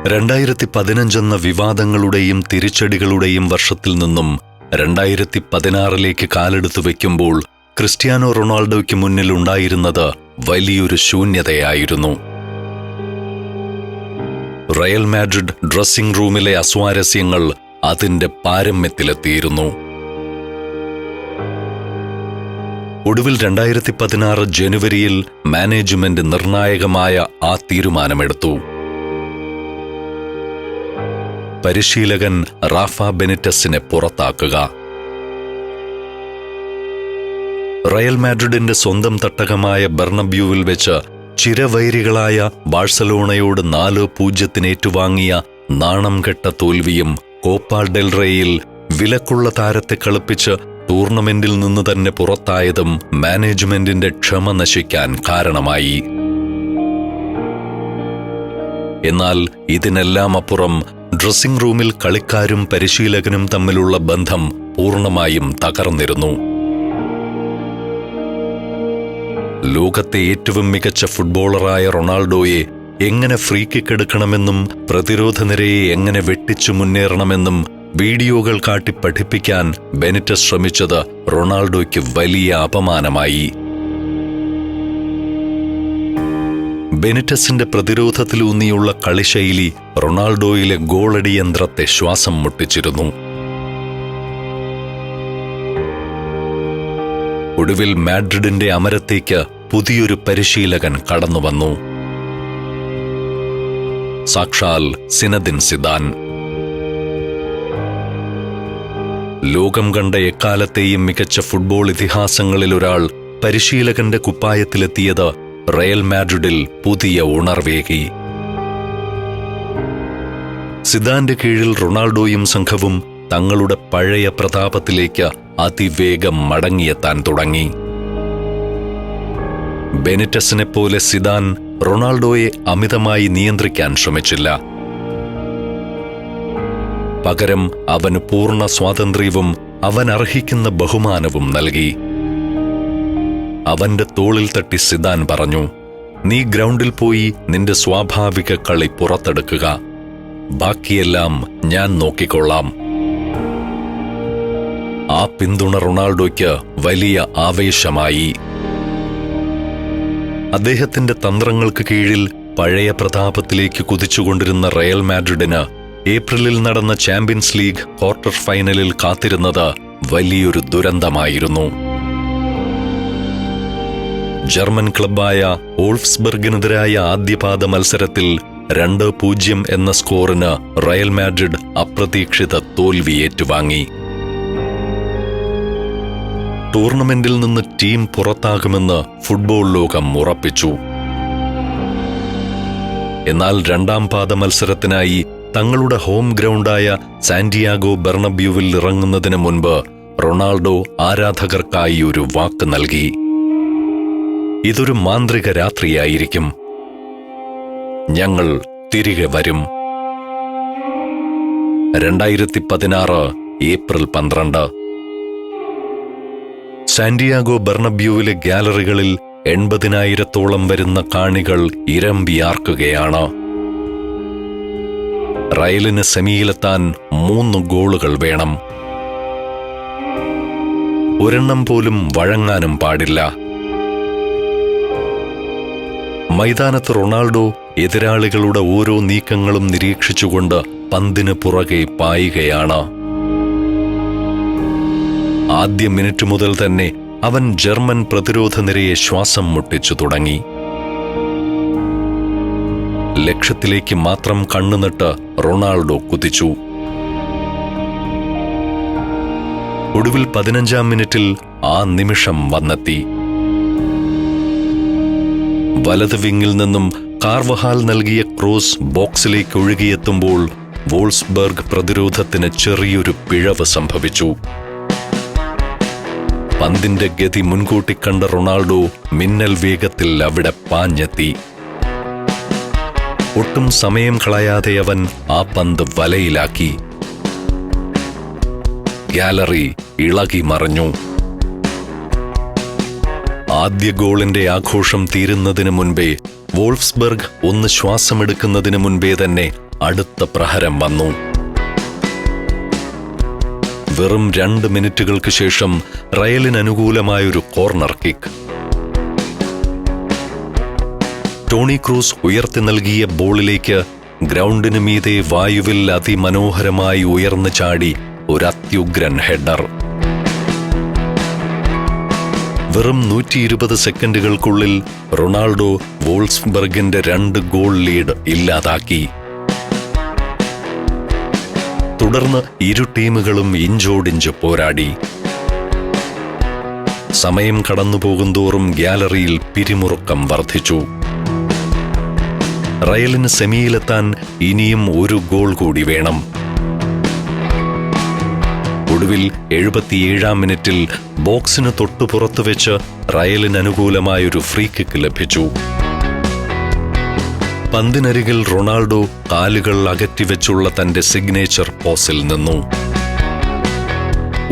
2015 എന്ന വിവാദങ്ങളുടെയും തിരിച്ചടികളുടെയും വർഷത്തിൽ നിന്നും 2016 കാലെടുത്തു വയ്ക്കുമ്പോൾ ക്രിസ്ത്യാനോ റൊണാൾഡോയ്ക്ക് മുന്നിൽ ഉണ്ടായിരുന്നത് വലിയൊരു ശൂന്യതയായിരുന്നു. റയൽ മാഡ്രിഡ് ഡ്രസ്സിംഗ് റൂമിലെ അസ്വാരസ്യങ്ങൾ അതിന്റെ പാരമ്യത്തിലെത്തിയിരുന്നു. ഒടുവിൽ 2016 ജനുവരിയിൽ മാനേജ്മെന്റ് നിർണായകമായ ആ തീരുമാനമെടുത്തു. പരിശീലകൻ റാഫ ബെനിറ്റസിനെ പുറത്താക്കുക. റയൽ മാഡ്രിഡിന്റെ സ്വന്തം തട്ടകമായ ബെർണബ്യൂവിൽ വെച്ച് ചിരവൈരികളായ ബാഴ്സലോണയോട് 4-0 ഏറ്റുവാങ്ങിയ നാണം കെട്ട തോൽവിയും കോപ്പ ഡെൽ റേയിൽ വിലക്കുള്ള താരത്തെ കളിപ്പിച്ച് ടൂർണമെന്റിൽ നിന്ന് തന്നെ പുറത്തായതും മാനേജ്മെന്റിന്റെ ക്ഷമ നശിക്കാൻ കാരണമായി. എന്നാൽ ഇതിനെല്ലാം അപ്പുറം ഡ്രസ്സിംഗ് റൂമിൽ കളിക്കാരും പരിശീലകനും തമ്മിലുള്ള ബന്ധം പൂർണ്ണമായും തകർന്നിരുന്നു. ലോകത്തെ ഏറ്റവും മികച്ച ഫുട്ബോളറായ റൊണാൾഡോയെ എങ്ങനെ ഫ്രീ കിക്ക് എടുക്കണമെന്നും പ്രതിരോധ നിരയെ എങ്ങനെ വെട്ടിച്ചു മുന്നേറണമെന്നും വീഡിയോകൾ കാട്ടി പഠിപ്പിക്കാൻ ബെനിറ്റസ് ശ്രമിച്ചത് റൊണാൾഡോയ്ക്ക് വലിയ അപമാനമായി. ബെനിറ്റസിന്റെ പ്രതിരോധത്തിലൂന്നിയുള്ള കളിശൈലി റൊണാൾഡോയിലെ ഗോളടി യന്ത്രത്തെ ശ്വാസം മുട്ടിച്ചിരുന്നു. ഒടുവിൽ മാഡ്രിഡിന്റെ അമരത്തേക്ക് പുതിയൊരു പരിശീലകൻ കടന്നുവന്നു. സാക്ഷാൽ സിനദിൻ സിദാൻ. ലോകം കണ്ട എക്കാലത്തെയും മികച്ച ഫുട്ബോൾ ഇതിഹാസങ്ങളിലൊരാൾ പരിശീലകന്റെ കുപ്പായത്തിലെത്തിയത് റയൽ മാഡ്രിഡിൽ പുതിയ ഉണർവേകി. സിദാന്റെ കീഴിൽ റൊണാൾഡോയും സംഘവും തങ്ങളുടെ പഴയ പ്രതാപത്തിലേക്ക് അതിവേഗം മടങ്ങിയെത്താൻ തുടങ്ങി. ബെനിറ്റസിനെ പോലെ സിദാൻ റൊണാൾഡോയെ അമിതമായി നിയന്ത്രിക്കാൻ ശ്രമിച്ചില്ല. പകരം അവന് പൂർണ്ണ സ്വാതന്ത്ര്യവും അവൻ അർഹിക്കുന്ന ബഹുമാനവും നൽകി. അവന്റെ തോളിൽ തട്ടി സിദാൻ പറഞ്ഞു, "നീ ഗ്രൗണ്ടിൽ പോയി നിന്റെ സ്വാഭാവിക കളി പുറത്തെടുക്കുക. ബാക്കിയെല്ലാം ഞാൻ നോക്കിക്കൊള്ളാം." ആ പിന്തുണ റൊണാൾഡോയ്ക്ക് വലിയ ആവേശമായി. അദ്ദേഹത്തിന്റെ തന്ത്രങ്ങൾക്ക് കീഴിൽ പഴയ പ്രതാപത്തിലേക്ക് കുതിച്ചുകൊണ്ടിരുന്ന റയൽ മാഡ്രിഡിന് ഏപ്രിലിൽ നടന്ന ചാമ്പ്യൻസ് ലീഗ് ക്വാർട്ടർ ഫൈനലിൽ കാത്തിരുന്നത് വലിയൊരു ദുരന്തമായിരുന്നു. ജർമ്മൻ ക്ലബ്ബായ വോൾഫ്സ്ബർഗിനെതിരായ ആദ്യപാദ മത്സരത്തിൽ 2-0 എന്ന സ്കോറിന് റയൽ മാഡ്രിഡ് അപ്രതീക്ഷിത തോൽവി ഏറ്റുവാങ്ങി. ടൂർണമെന്റിൽ നിന്ന് ടീം പുറത്താകുമെന്ന് ഫുട്ബോൾ ലോകം ഉറപ്പിച്ചു. എന്നാൽ 2ാം പാദ മത്സരത്തിനായി തങ്ങളുടെ ഹോം ഗ്രൗണ്ടായ സാന്റിയാഗോ ബെർണബ്യൂവിൽ ഇറങ്ങുന്നതിന് മുൻപ് റൊണാൾഡോ ആരാധകർക്കായി ഒരു വാക്ക് നൽകി. ഇതൊരു മാന്ത്രിക രാത്രിയായിരിക്കും. ഞങ്ങൾ തിരികെ വരും. 2016 ഏപ്രിൽ 12. സാന്റിയാഗോ ബെർണബ്യൂവിലെ ഗ്യാലറികളിൽ 80,000-ഓളം വരുന്ന കാണികൾ ഇരമ്പിയാർക്കുകയാണ്. റയലിന് സെമിയിലെത്താൻ 3 ഗോളുകൾ വേണം. ഒരെണ്ണം പോലും വഴങ്ങാനും പാടില്ല. മൈതാനത്ത് റൊണാൾഡോ എതിരാളികളുടെ ഓരോ നീക്കങ്ങളും നിരീക്ഷിച്ചുകൊണ്ട് പന്തിന് പുറകെ പായുകയാണ്. ആദ്യ മിനിറ്റ് മുതൽ തന്നെ അവൻ ജർമ്മൻ പ്രതിരോധ നിരയെ ശ്വാസം മുട്ടിച്ചു തുടങ്ങി. ലക്ഷ്യത്തിലേക്ക് മാത്രം കണ്ണുനട്ട് റൊണാൾഡോ കുതിച്ചു. ഒടുവിൽ 15ാം മിനിറ്റിൽ ആ നിമിഷം വന്നെത്തി. വലത് വിങ്ങിൽ നിന്നും കാർവഹാൽ നൽകിയ ക്രോസ് ബോക്സിലേക്ക് ഒഴുകിയെത്തുമ്പോൾ വോൾസ്ബർഗ് പ്രതിരോധത്തിന് ചെറിയൊരു പിഴവ് സംഭവിച്ചു. പന്തിന്റെ ഗതി മുൻകൂട്ടി കണ്ട റൊണാൾഡോ മിന്നൽ വേഗത്തിൽ അവിടെ പാഞ്ഞെത്തി. ഒട്ടും സമയം കളയാതെ അവൻ ആ പന്ത് വലയിലാക്കി. ഗാലറി ഇളകി മറിഞ്ഞു. ആദ്യ ഗോളിന്റെ ആഘോഷം തീരുന്നതിന് മുൻപേ വോൾഫ്സ്ബർഗ് ഒന്ന് ശ്വാസമെടുക്കുന്നതിന് മുൻപേ തന്നെ അടുത്ത പ്രഹരം വന്നു. വെറും 2 മിനിറ്റുകൾക്ക് ശേഷം റയലിന് അനുകൂലമായൊരു കോർണർ കിക്ക്. ടോണി ക്രൂസ് ഉയർത്തി നൽകിയ ബോളിലേക്ക് ഗ്രൗണ്ടിന് മീതെ വായുവിൽ അതിമനോഹരമായി ഉയർന്നു ചാടി ഒരു അത്യുഗ്രൻ ഹെഡർ. വെറും 120 സെക്കൻഡുകൾക്കുള്ളിൽ റൊണാൾഡോ വോൾസ്ബർഗിന്റെ 2 ഗോൾ ലീഡ് ഇല്ലാതാക്കി. തുടർന്ന് ഇരു ടീമുകളും ഇഞ്ചോടിഞ്ച് പോരാടി. സമയം കടന്നുപോകുന്തോറും ഗ്യാലറിയിൽ പിരിമുറുക്കം വർദ്ധിച്ചു. റയലിന് സെമിയിലെത്താൻ ഇനിയും 1 ഗോൾ കൂടി വേണം. ഒടുവിൽ 77-ാം മിനിറ്റിൽ ബോക്സിന് തൊട്ടുപുറത്ത് വെച്ച് റയലിന് അനുകൂലമായൊരു ഫ്രീ കിക്ക് ലഭിച്ചു. പന്തിനരികിൽ റൊണാൾഡോ കാലുകൾ അകറ്റിവെച്ചുള്ള തന്റെ സിഗ്നേച്ചർ പോസിൽ നിന്നു.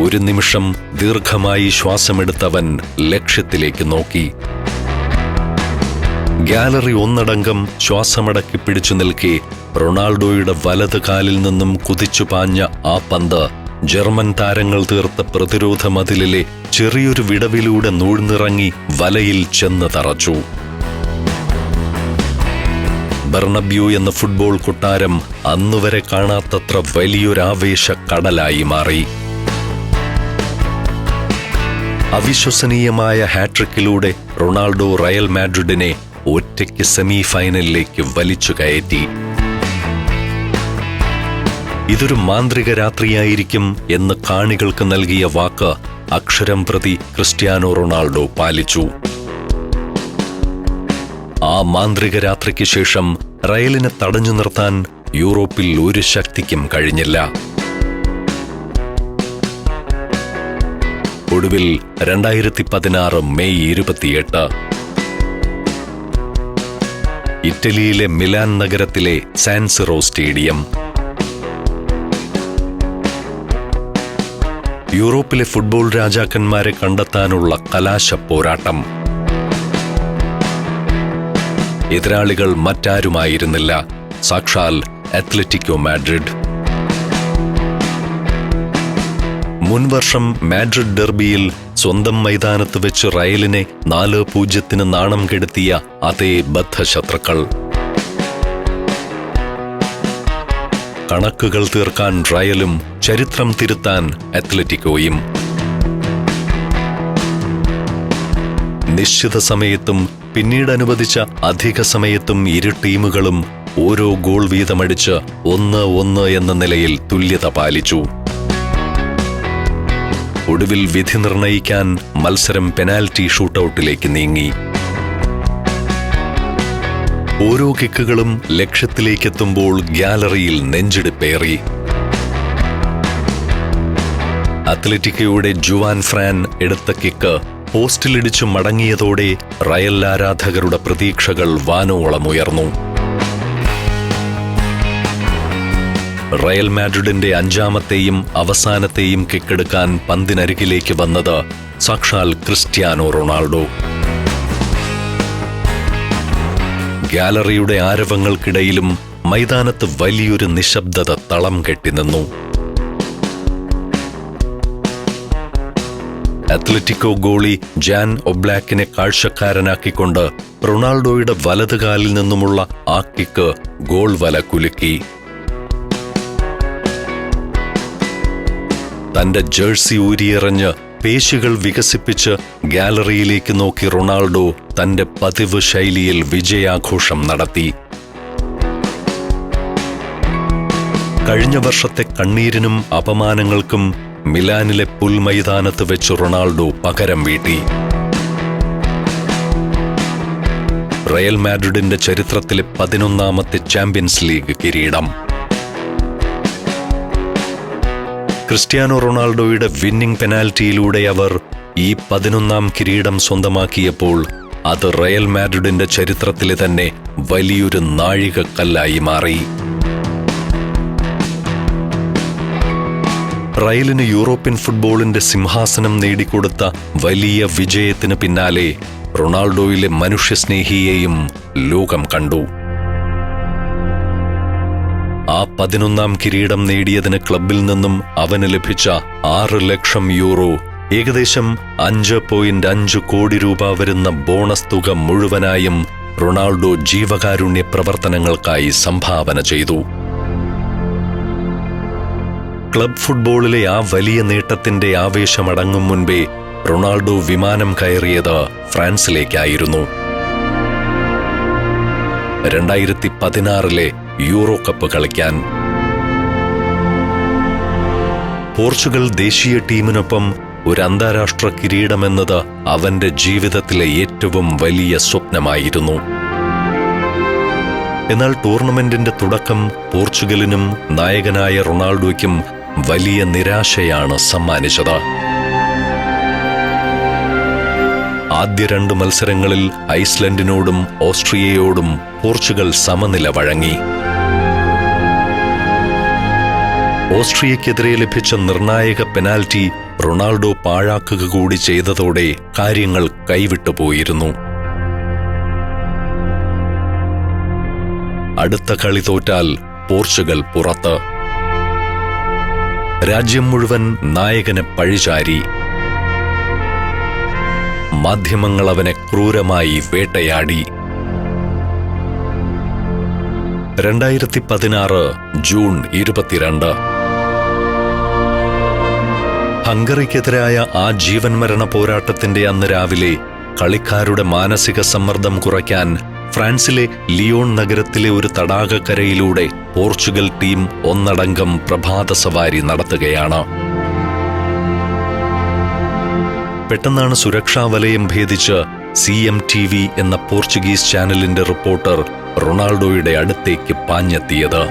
ഒരു നിമിഷം ദീർഘമായി ശ്വാസമെടുത്തവൻ ലക്ഷ്യത്തിലേക്ക് നോക്കി. ഗ്യാലറി ഒന്നടങ്കം ശ്വാസമടക്കി പിടിച്ചു നിൽക്കെ റൊണാൾഡോയുടെ വലത് കാലിൽ നിന്നും കുതിച്ചു പാഞ്ഞ ആ പന്ത് ജർമ്മൻ താരങ്ങൾ തീർത്ത പ്രതിരോധ മതിലിലെ ചെറിയൊരു വിടവിലൂടെ നൂഴ്ന്നിറങ്ങി വലയിൽ ചെന്ന് തറച്ചു. ബെർണബ്യൂ എന്ന ഫുട്ബോൾ കൊട്ടാരം അന്നുവരെ കാണാത്തത്ര വലിയൊരാവേശ കടലായി മാറി. അവിശ്വസനീയമായ ഹാട്രിക്കിലൂടെ റൊണാൾഡോ റയൽ മാഡ്രിഡിനെ ഒറ്റയ്ക്ക് സെമി ഫൈനലിലേക്ക് വലിച്ചു കയറ്റി. ഇതൊരു മാന്ത്രിക രാത്രിയായിരിക്കും എന്ന് കാണികൾക്ക് നൽകിയ വാക്ക് അക്ഷരം പ്രതി ക്രിസ്ത്യാനോ റൊണാൾഡോ പാലിച്ചു. ആ മാന്ത്രിക രാത്രിക്ക് ശേഷം റയലിനെ തടഞ്ഞു നിർത്താൻ യൂറോപ്പിൽ ഒരു ശക്തിക്കും കഴിഞ്ഞില്ല. ഒടുവിൽ 2016 മെയ് 28 ഇറ്റലിയിലെ മിലാൻ നഗരത്തിലെ സാൻ സിറോ സ്റ്റേഡിയം. യൂറോപ്പിലെ ഫുട്ബോൾ രാജാക്കന്മാരെ കണ്ടെത്താനുള്ള കലാശ പോരാട്ടം. എതിരാളികൾ മറ്റാരുമായിരുന്നില്ല, സാക്ഷാൽ അത്ലറ്റിക്കോ മാഡ്രിഡ്. മുൻവർഷം മാഡ്രിഡ് ഡെർബിയിൽ സ്വന്തം മൈതാനത്ത് വെച്ച് റയലിനെ 4-0 നാണം കെടുത്തിയ അതേ ബദ്ധശത്രുക്കൾ. കണക്കുകൾ തീർക്കാൻ റയലും ചരിത്രം തിരുത്താൻ അത്ലറ്റിക്കോയും. നിശ്ചിത സമയത്തും പിന്നീട് അനുവദിച്ച അധിക സമയത്തും ഇരു ടീമുകളും ഓരോ ഗോൾ വീതമടിച്ച് 1-1 എന്ന നിലയിൽ തുല്യത പാലിച്ചു. ഒടുവിൽ വിധി നിർണയിക്കാൻ മത്സരം പെനാൽറ്റി ഷൂട്ടൌട്ടിലേക്ക് നീങ്ങി. ഓരോ കിക്കുകളും ലക്ഷ്യത്തിലേക്കെത്തുമ്പോൾ ഗ്യാലറിയിൽ നെഞ്ചിടിപ്പേറി. അത്ലറ്റിക്കോയുടെ ജുവാൻ ഫ്രാൻ എടുത്ത കിക്ക് പോസ്റ്റിലിടിച്ചു മടങ്ങിയതോടെ റയൽ ആരാധകരുടെ പ്രതീക്ഷകൾ വാനോളമുയർന്നു. റയൽ മാഡ്രിഡിന്റെ 5ാമത്തെയും അവസാനത്തെയും കിക്കെടുക്കാൻ പന്തിനരികിലേക്ക് വന്നത് സാക്ഷാൽ ക്രിസ്ത്യാനോ റൊണാൾഡോ. ഗ്യാലറിയുടെ ആരവങ്ങൾക്കിടയിലും മൈതാനത്ത് വലിയൊരു നിശബ്ദത തളം കെട്ടിനിന്നു. അത്ലറ്റിക്കോ ഗോളി ജാൻ ഒബ്ലാക്കിനെ കാഴ്ചക്കാരനാക്കിക്കൊണ്ട് റൊണാൾഡോയുടെ വലതുകാലിൽ നിന്നുമുള്ള ആ കിക്ക് ഗോൾ വല കുലുക്കി. തന്റെ ജേഴ്സി ഊരിയെറിഞ്ഞ് പേശികൾ വികസിപ്പിച്ച് ഗ്യാലറിയിലേക്ക് നോക്കി റൊണാൾഡോ തന്റെ പതിവ് ശൈലിയിൽ വിജയാഘോഷം നടത്തി. കഴിഞ്ഞ വർഷത്തെ കണ്ണീരിനും അപമാനങ്ങൾക്കും മിലാനിലെ പുൽമൈതാനത്ത് വെച്ച് റൊണാൾഡോ പകരം വീട്ടി. റയൽ മാഡ്രിഡിന്റെ ചരിത്രത്തിലെ 11ാമത്തെ ചാമ്പ്യൻസ് ലീഗ് കിരീടം. ക്രിസ്ത്യാനോ റൊണാൾഡോയുടെ വിന്നിംഗ് പെനാൽറ്റിയിലൂടെ അവർ ഈ 11ാം കിരീടം സ്വന്തമാക്കിയപ്പോൾ അത് റയൽ മാഡ്രിഡിന്റെ ചരിത്രത്തിലെ തന്നെ വലിയൊരു നാഴികക്കല്ലായി മാറി. റയലിന് യൂറോപ്യൻ ഫുട്ബോളിന്റെ സിംഹാസനം നേടിക്കൊടുത്ത വലിയ വിജയത്തിന് പിന്നാലെ റൊണാൾഡോയിലെ മനുഷ്യസ്നേഹിയെയും ലോകം കണ്ടു. ആ 11ാം കിരീടം നേടിയതിന് ക്ലബിൽ നിന്നും അവന് ലഭിച്ച 6 ലക്ഷം യൂറോ, ഏകദേശം 5.5 കോടി രൂപ വരുന്ന ബോണസ് തുക മുഴുവനായും റൊണാൾഡോ ജീവകാരുണ്യ പ്രവർത്തനങ്ങൾക്കായി സംഭാവന ചെയ്തു. ക്ലബ് ഫുട്ബോളിലെ ആ വലിയ നേട്ടത്തിന്റെ ആവേശമടങ്ങും മുൻപേ റൊണാൾഡോ വിമാനം കയറിയത് ഫ്രാൻസിലേക്കായിരുന്നു. 2016 യൂറോ കപ്പ് കളിക്കാൻ. പോർച്ചുഗൽ ദേശീയ ടീമിനൊപ്പം ഒരു അന്താരാഷ്ട്ര കിരീടമെന്നത് അവന്റെ ജീവിതത്തിലെ ഏറ്റവും വലിയ സ്വപ്നമായിരുന്നു. എന്നാൽ ടൂർണമെന്റിന്റെ തുടക്കം പോർച്ചുഗലിനും നായകനായ റൊണാൾഡോയ്ക്കും വലിയ നിരാശയാണ് സമ്മാനിച്ചത്. ആദ്യ 2 മത്സരങ്ങളിൽ ഐസ്ലൻഡിനോടും ഓസ്ട്രിയയോടും പോർച്ചുഗൽ സമനില വഴങ്ങി. ഓസ്ട്രിയക്കെതിരെ ലഭിച്ച നിർണായക പെനാൽറ്റി റൊണാൾഡോ പാഴാക്കുക കൂടി ചെയ്തതോടെ കാര്യങ്ങൾ കൈവിട്ടുപോയിരുന്നു. അടുത്ത കളി തോറ്റാൽ പോർച്ചുഗൽ പുറത്ത്. രാജ്യം മുഴുവൻ നായകനെ പഴിചാരി. മാധ്യമങ്ങൾ അവനെ ക്രൂരമായി വേട്ടയാടി. 2016 ജൂൺ 22 ഹംഗറിക്കെതിരായ ആ ജീവൻമരണ പോരാട്ടത്തിന്റെ അന്ന് രാവിലെ കളിക്കാരുടെ മാനസിക സമ്മർദ്ദം കുറയ്ക്കാൻ ഫ്രാൻസിലെ ലിയോൺ നഗരത്തിലെ ഒരു തടാകക്കരയിലൂടെ പോർച്ചുഗൽ ടീം ഒന്നടങ്കം പ്രഭാത സവാരി നടത്തുകയാണ്. പെട്ടെന്നാണ് സുരക്ഷാ വലയം ഭേദിച്ച് CMTV എന്ന പോർച്ചുഗീസ് ചാനലിന്റെ റിപ്പോർട്ടർ റൊണാൾഡോയുടെ അടുത്തേക്ക് പാഞ്ഞെത്തിയത്.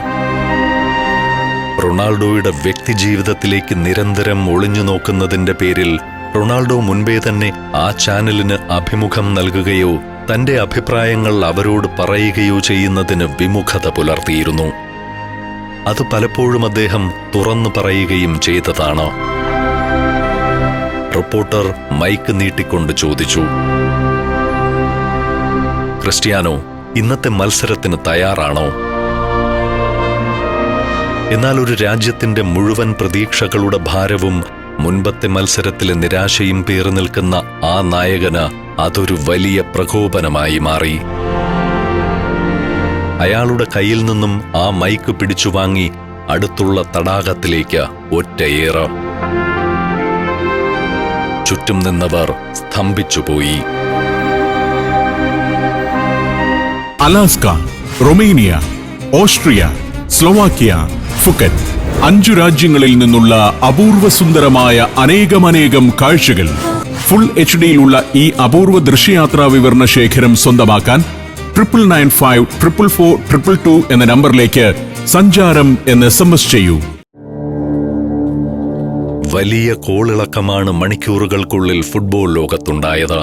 റൊണാൾഡോയുടെ വ്യക്തിജീവിതത്തിലേക്ക് നിരന്തരം ഒളിഞ്ഞു നോക്കുന്നതിന്റെ പേരിൽ റൊണാൾഡോ മുൻപേ തന്നെ ആ ചാനലിന് അഭിമുഖം നൽകുകയോ തന്റെ അഭിപ്രായങ്ങൾ അവരോട് പറയുകയോ ചെയ്യുന്നതിന് വിമുഖത പുലർത്തിയിരുന്നു. അത് പലപ്പോഴും അദ്ദേഹം തുറന്നു പറയുകയും ചെയ്തതാണ്. റിപ്പോർട്ടർ മൈക്ക് നീട്ടിക്കൊണ്ട് ചോദിച്ചു, ക്രിസ്ത്യാനോ, ഇന്നത്തെ മത്സരത്തിന് തയ്യാറാണോ? എന്നാൽ ഒരു രാജ്യത്തിന്റെ മുഴുവൻ പ്രതീക്ഷകളുടെ ഭാരവും മുൻപത്തെ മത്സരത്തിലെ നിരാശയും പേറി നിൽക്കുന്ന ആ നായകന് അതൊരു വലിയ പ്രകോപനമായി മാറി. അയാളുടെ കയ്യിൽ നിന്നും ആ മൈക്ക് പിടിച്ചു വാങ്ങി അടുത്തുള്ള തടാകത്തിലേക്ക് ഒറ്റയേറ്. ചുറ്റും നിന്നവർ സ്തംഭിച്ചുപോയി. Alaska, Romania, Austria, Slovakia, Phuket 5 രാജ്യങ്ങളിൽ നിന്നുള്ള അപൂർവ സുന്ദരമായ അനേകം കാഴ്ചകൾ ഫുൾ HDയിലുള്ള ഈ അപൂർവ ദൃശ്യയാത്രാ വിവരണ ശേഖരം സ്വന്തമാക്കാൻ 99544422 എന്ന നമ്പറിലേക്ക് സഞ്ചാരം എന്ന് SMS ചെയ്യൂ. വലിയ കോളിളക്കമാണ് മണിക്കൂറുകൾക്കുള്ളിൽ ഫുട്ബോൾ ലോകത്തുണ്ടായത്.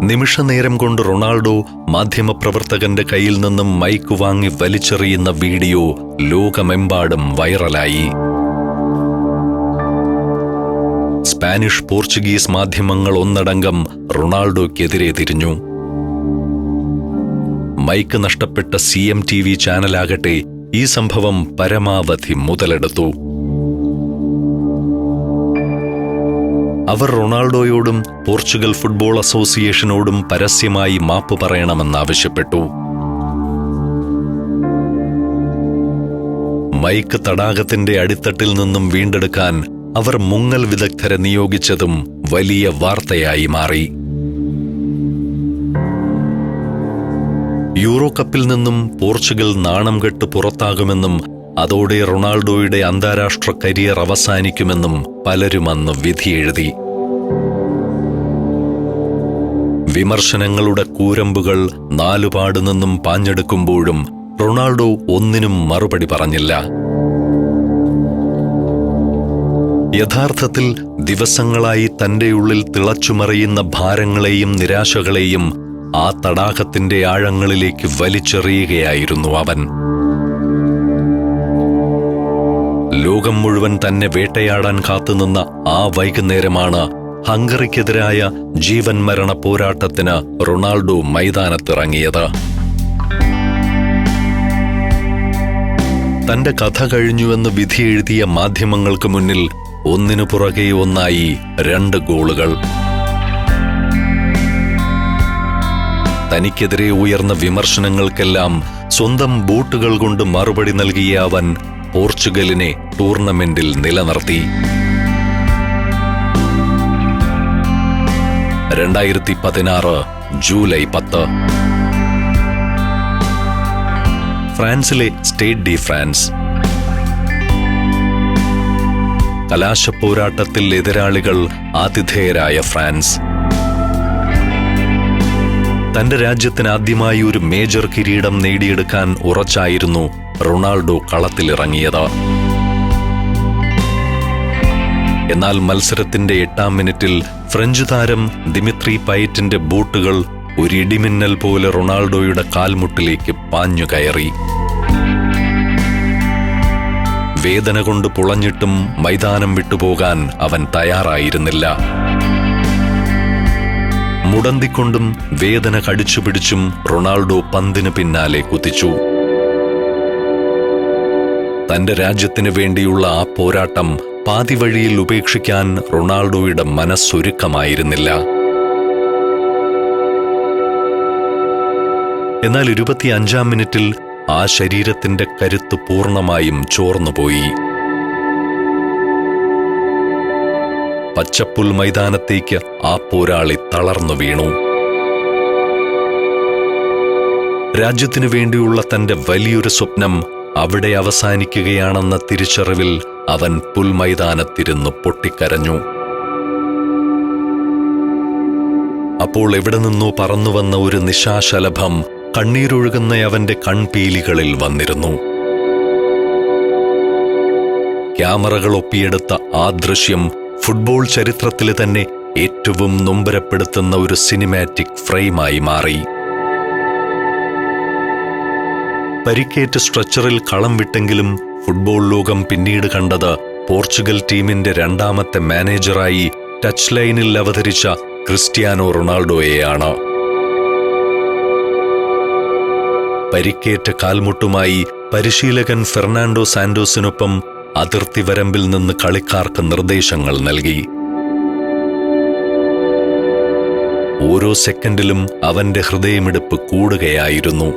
നിമിഷനേരം കൊണ്ട് റൊണാൾഡോ മാധ്യമപ്രവർത്തകന്റെ കയ്യിൽ നിന്നും മൈക്ക് വാങ്ങി വലിച്ചെറിയുന്ന വീഡിയോ ലോകമെമ്പാടും വൈറലായി. സ്പാനിഷ്, പോർച്ചുഗീസ് മാധ്യമങ്ങൾ ഒന്നടങ്കം റൊണാൾഡോയ്ക്കെതിരെ തിരിഞ്ഞു. മൈക്ക് നഷ്ടപ്പെട്ട CMTV ചാനലാകട്ടെ ഈ സംഭവം പരമാവധി മുതലെടുത്തു. അവർ റൊണാൾഡോയോടും പോർച്ചുഗൽ ഫുട്ബോൾ അസോസിയേഷനോടും പരസ്യമായി മാപ്പ് പറയണമെന്നാവശ്യപ്പെട്ടു. മൈക്ക് തടാകത്തിന്റെ അടിത്തട്ടിൽ നിന്നും വീണ്ടെടുക്കാൻ അവർ മുങ്ങൽ വിദഗ്ധരെ നിയോഗിച്ചതും വലിയ വാർത്തയായി മാറി. യൂറോ കപ്പിൽ നിന്നും പോർച്ചുഗൽ നാണം കെട്ട് പുറത്താകുമെന്നും അതോടെ റൊണാൾഡോയുടെ അന്താരാഷ്ട്ര കരിയർ അവസാനിക്കുമെന്നും പലരും അന്ന് വിധിയെഴുതി. വിമർശനങ്ങളുടെ കൂരമ്പുകൾ നാലുപാടു നിന്നും പാഞ്ഞെടുക്കുമ്പോഴും റൊണാൾഡോ ഒന്നിനും മറുപടി പറഞ്ഞില്ല. യഥാർത്ഥത്തിൽ ദിവസങ്ങളായി തന്റെ ഉള്ളിൽ തിളച്ചുമറിയുന്ന ഭാരങ്ങളെയും നിരാശകളെയും ആ തടാകത്തിന്റെ ആഴങ്ങളിലേക്ക് വലിച്ചെറിയുകയായിരുന്നു അവൻ. ലോകം മുഴുവൻ തന്നെ വേട്ടയാടാൻ കാത്തുനിന്ന ആ വൈകുന്നേരമാണ് ഹംഗറിക്കെതിരായ ജീവൻ മരണ പോരാട്ടത്തിന് റൊണാൾഡോ മൈതാനത്തിറങ്ങിയത്. തന്റെ കഥ കഴിഞ്ഞുവെന്ന് വിധി എഴുതിയ മാധ്യമങ്ങൾക്ക് മുന്നിൽ ഒന്നിനു പുറകെ ഒന്നായി 2 ഗോളുകൾ. തനിക്കെതിരെ ഉയർന്ന വിമർശനങ്ങൾക്കെല്ലാം സ്വന്തം ബൂട്ടുകൾ കൊണ്ട് മറുപടി നൽകിയ അവൻ പോർച്ചുഗലിനെ ടൂർണമെന്റിൽ നിലനിർത്തി. 2016 ജൂലൈ 10. ഫ്രാൻസിലെ സ്റ്റേഡ് ഡി ഫ്രാൻസ്. കലാശപ്പോരാട്ടത്തിൽ എതിരാളികൾ ആതിഥേയരായ ഫ്രാൻസ്. തന്റെ രാജ്യത്തിന് ആദ്യമായി ഒരു മേജർ കിരീടം നേടിയെടുക്കാൻ ഉറച്ചായിരുന്നു റൊണാൾഡോ കളത്തിലിറങ്ങിയത്. എന്നാൽ മത്സരത്തിന്റെ 8-ാം മിനിറ്റിൽ ഫ്രഞ്ച് താരം ദിമിത്രി പയറ്റിന്റെ ബൂട്ടുകൾ ഒരു ഇടിമിന്നൽ പോലെ റൊണാൾഡോയുടെ കാൽമുട്ടിലേക്ക് പാഞ്ഞു കയറി. വേദന കൊണ്ട് പുളഞ്ഞിട്ടും മൈതാനം വിട്ടുപോകാൻ അവൻ തയ്യാറായിരുന്നില്ല. മുടന്തിക്കൊണ്ടും വേദന കടിച്ചുപിടിച്ചും റൊണാൾഡോ പന്തിന് പിന്നാലെ കുതിച്ചു. തന്റെ രാജ്യത്തിനു വേണ്ടിയുള്ള ആ പോരാട്ടം പാതിവഴിയിൽ ഉപേക്ഷിക്കാൻ റൊണാൾഡോയുടെ മനസ്സൊരുക്കമായിരുന്നില്ല. എന്നാൽ 25-ാം മിനിറ്റിൽ ആ ശരീരത്തിന്റെ കരുത്ത് പൂർണ്ണമായും ചോർന്നുപോയി. പച്ചപ്പുൽ മൈതാനത്തേക്ക് ആ പോരാളി തളർന്നു വീണു. രാജ്യത്തിനു വേണ്ടിയുള്ള തന്റെ വലിയൊരു സ്വപ്നം അവിടെ അവസാനിക്കുകയാണെന്ന തിരിച്ചറിവിൽ അവൻ പുൽമൈതാനത്തിരുന്ന് പൊട്ടിക്കരഞ്ഞു. അപ്പോൾ എവിടെ നിന്നോ പറന്നുവന്ന ഒരു നിശാശലഭം കണ്ണീരൊഴുകുന്ന അവന്റെ കൺപീലികളിൽ വന്നിരുന്നു. ക്യാമറകൾ ഒപ്പിയെടുത്ത ആ ദൃശ്യം ഫുട്ബോൾ ചരിത്രത്തിലെ തന്നെ ഏറ്റവും നൊമ്പരപ്പെടുത്തുന്ന ഒരു സിനിമാറ്റിക് ഫ്രെയിമായി മാറി. പരിക്കേറ്റ് സ്ട്രെച്ചറിൽ കളം വിട്ടെങ്കിലും ഫുട്ബോൾ ലോകം പിന്നീട് കണ്ടത് പോർച്ചുഗൽ ടീമിന്റെ 2ാമത്തെ മാനേജറായി ടച്ച് ലൈനിൽ അവതരിച്ച ക്രിസ്ത്യാനോ റൊണാൾഡോയെയാണ്. പരിക്കേറ്റ കാൽമുട്ടുമായി പരിശീലകൻ ഫെർണാണ്ടോ സാന്റോസിനൊപ്പം അതിർത്തി വരമ്പിൽ നിന്ന് കളിക്കാർക്ക് നിർദ്ദേശങ്ങൾ നൽകി. ഓരോ സെക്കൻഡിലും അവന്റെ ഹൃദയമിടിപ്പ് കൂടുകയായിരുന്നു.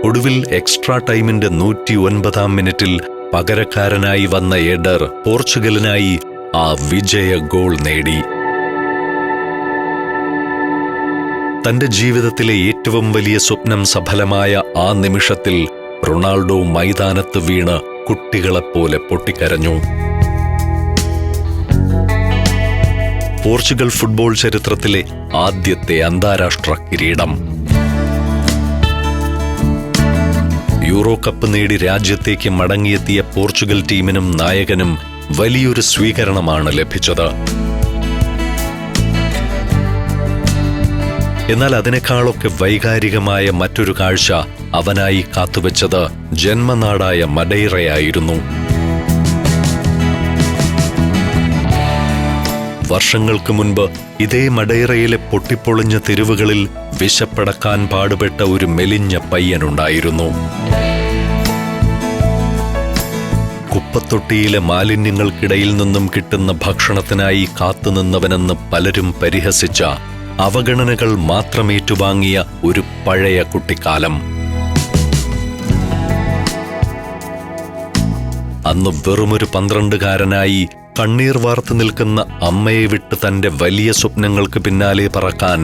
ഒടുവിൽ എക്സ്ട്രാ ടൈമിന്റെ 109-ാം മിനിറ്റിൽ പകരക്കാരനായി വന്ന എഡർ പോർച്ചുഗലിനായി ആ വിജയ ഗോൾ നേടി. തന്റെ ജീവിതത്തിലെ ഏറ്റവും വലിയ സ്വപ്നം സഫലമായ ആ നിമിഷത്തിൽ റൊണാൾഡോ മൈതാനത്ത് വീണ് കുട്ടികളെപ്പോലെ പൊട്ടിക്കരഞ്ഞു. പോർച്ചുഗൽ ഫുട്ബോൾ ചരിത്രത്തിലെ ആദ്യത്തെ അന്താരാഷ്ട്ര കിരീടം. യൂറോ കപ്പ് നേടി രാജ്യത്തേക്ക് മടങ്ങിയെത്തിയ പോർച്ചുഗൽ ടീമിനും നായകനും വലിയൊരു സ്വീകരണമാണ് ലഭിച്ചത്. എന്നാൽ അതിനേക്കാളൊക്കെ വൈകാരികമായ മറ്റൊരു കാഴ്ച അവനായി കാത്തുവെച്ചത് ജന്മനാടായ മഡെയ്റയായിരുന്നു. വർഷങ്ങൾക്ക് മുൻപ് ഇതേ മഡെയ്റയിലെ പൊട്ടിപ്പൊളിഞ്ഞ തെരുവുകളിൽ വിശപ്പടക്കാൻ പാടുപെട്ട ഒരു മെലിഞ്ഞ പയ്യനുണ്ടായിരുന്നു. കുപ്പത്തൊട്ടിയിലെ മാലിന്യങ്ങൾക്കിടയിൽ നിന്നും കിട്ടുന്ന ഭക്ഷണത്തിനായി കാത്തുനിന്നവനെന്ന് പലരും പരിഹസിച്ച, അവഗണനകൾ മാത്രമേറ്റുവാങ്ങിയ ഒരു പഴയ കുട്ടിക്കാലം. അന്ന് വെറുമൊരു 12-കാരനായി കണ്ണീർ വാർത്തു നിൽക്കുന്ന അമ്മയെ വിട്ട് തന്റെ വലിയ സ്വപ്നങ്ങൾക്ക് പിന്നാലെ പറക്കാൻ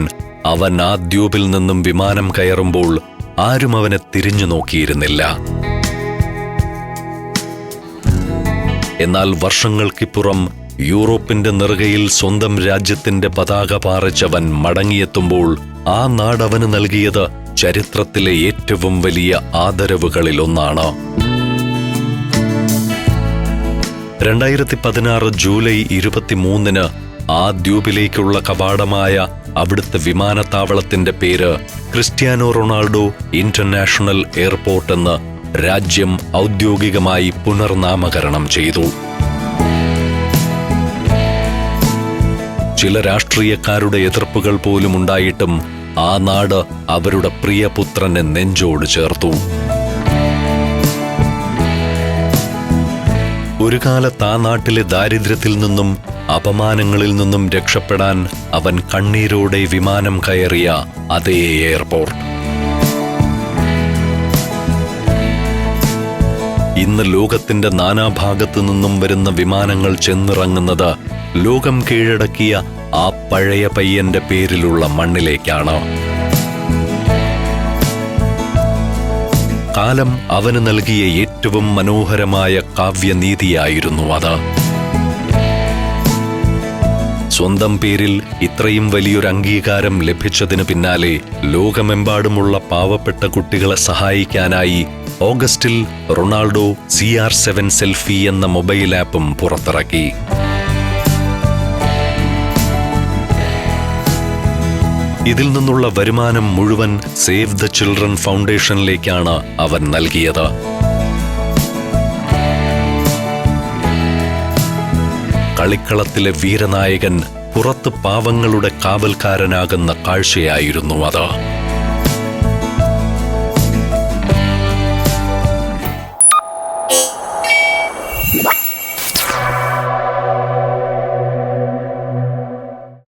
അവൻ ആ ദ്വീപിൽ നിന്നും വിമാനം കയറുമ്പോൾ ആരും അവനെ തിരിഞ്ഞു നോക്കിയിരുന്നില്ല. എന്നാൽ വർഷങ്ങൾക്കിപ്പുറം യൂറോപ്പിന്റെ നെറുകയിൽ സ്വന്തം രാജ്യത്തിന്റെ പതാക പാറിച്ചവൻ മടങ്ങിയെത്തുമ്പോൾ ആ നാടവന് നൽകിയത് ചരിത്രത്തിലെ ഏറ്റവും വലിയ ആദരവുകളിലൊന്നാണ്. 2016 ജൂലൈ 23 ആ ദ്വീപിലേക്കുള്ള കവാടമായ അവിടുത്തെ വിമാനത്താവളത്തിന്റെ പേര് ക്രിസ്ത്യാനോ റൊണാൾഡോ ഇന്റർനാഷണൽ എയർപോർട്ട് എന്ന് രാജ്യം ഔദ്യോഗികമായി പുനർനാമകരണം ചെയ്തു. ചില രാഷ്ട്രീയക്കാരുടെ എതിർപ്പുകൾ പോലും ഉണ്ടായിട്ടും ആ നാട് അവരുടെ പ്രിയപുത്രനെ നെഞ്ചോട് ചേർത്തു. ഒരു കാലത്ത് ആ നാട്ടിലെ ദാരിദ്ര്യത്തിൽ നിന്നും അപമാനങ്ങളിൽ നിന്നും രക്ഷപ്പെടാൻ അവൻ കണ്ണീരോടെ വിമാനം കയറിയ അതേ എയർപോർട്ട് ഇന്ന് ലോകത്തിന്റെ നാനാഭാഗത്തു നിന്നും വരുന്ന വിമാനങ്ങൾ ചെന്നിറങ്ങുന്നത് ലോകം കീഴടക്കിയ ആ പഴയ പയ്യന്റെ പേരിലുള്ള മണ്ണിലേക്കാണ്. കാലം അവന് നൽകിയ ഏറ്റവും മനോഹരമായ കാവ്യനീതിയായിരുന്നു അത്. സ്വന്തം പേരിൽ ഇത്രയും വലിയൊരു അംഗീകാരം ലഭിച്ചതിനു പിന്നാലെ ലോകമെമ്പാടുമുള്ള പാവപ്പെട്ട കുട്ടികളെ സഹായിക്കാനായി ഓഗസ്റ്റിൽ റൊണാൾഡോ CR7 സെൽഫി എന്ന മൊബൈൽ ആപ്പും പുറത്തിറക്കി. ഇതിൽ നിന്നുള്ള വരുമാനം മുഴുവൻ സേവ് ദ ചിൽഡ്രൻ ഫൗണ്ടേഷനിലേക്കാണ് അവൻ നൽകിയത്. കളിക്കളത്തിലെ വീരനായകൻ പുറത്ത് പാവങ്ങളുടെ കാവൽക്കാരനാകുന്ന കാഴ്ചയായിരുന്നു അത്.